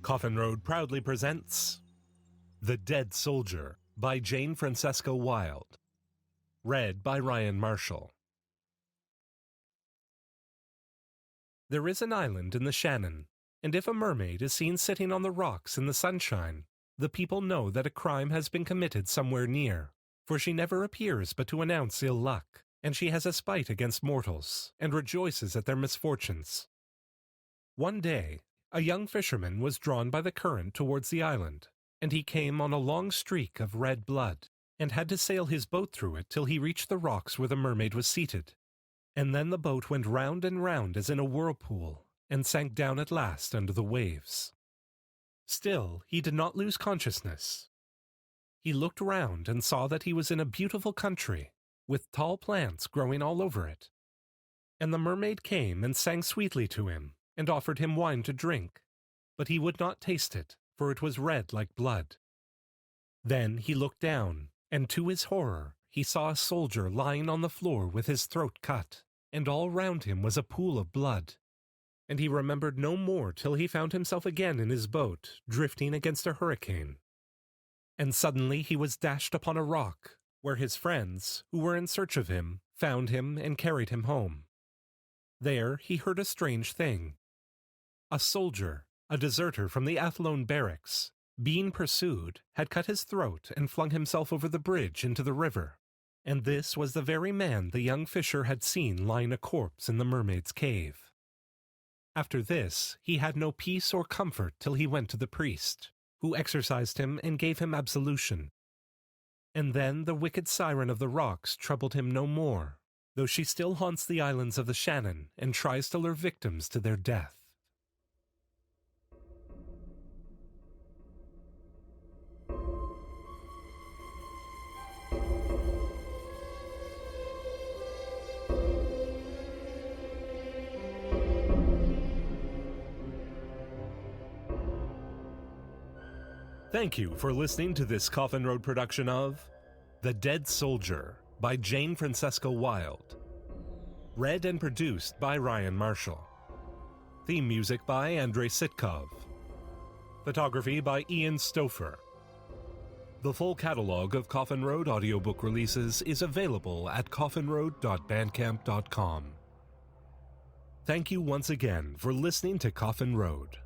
Coffin Road proudly presents The Dead Soldier by Jane Francesca Wilde. Read by Ryan Marshall. There is an island in the Shannon, and if a mermaid is seen sitting on the rocks in the sunshine, the people know that a crime has been committed somewhere near, for she never appears but to announce ill luck, and she has a spite against mortals, and rejoices at their misfortunes. One day, a young fisherman was drawn by the current towards the island, and he came on a long streak of red blood, and had to sail his boat through it till he reached the rocks where the mermaid was seated. And then the boat went round and round as in a whirlpool, and sank down at last under the waves. Still, he did not lose consciousness. He looked round and saw that he was in a beautiful country, with tall plants growing all over it. And the mermaid came and sang sweetly to him, and offered him wine to drink, but he would not taste it, for it was red like blood. Then he looked down, and to his horror he saw a soldier lying on the floor with his throat cut, and all round him was a pool of blood. And he remembered no more till he found himself again in his boat, drifting against a hurricane. And suddenly he was dashed upon a rock, where his friends, who were in search of him, found him and carried him home. There he heard a strange thing. A soldier, a deserter from the Athlone barracks, being pursued, had cut his throat and flung himself over the bridge into the river, and this was the very man the young fisher had seen lying a corpse in the mermaid's cave. After this he had no peace or comfort till he went to the priest, who exorcised him and gave him absolution. And then the wicked siren of the rocks troubled him no more, though she still haunts the islands of the Shannon and tries to lure victims to their death. Thank you for listening to this Coffin Road production of The Dead Soldier by Jane Francesca Wilde. Read and produced by Ryan Marshall. Theme music by Andrei Sitkov. Photography by Ian Stauffer. The full catalog of Coffin Road audiobook releases is available at coffinroad.bandcamp.com. Thank you once again for listening to Coffin Road.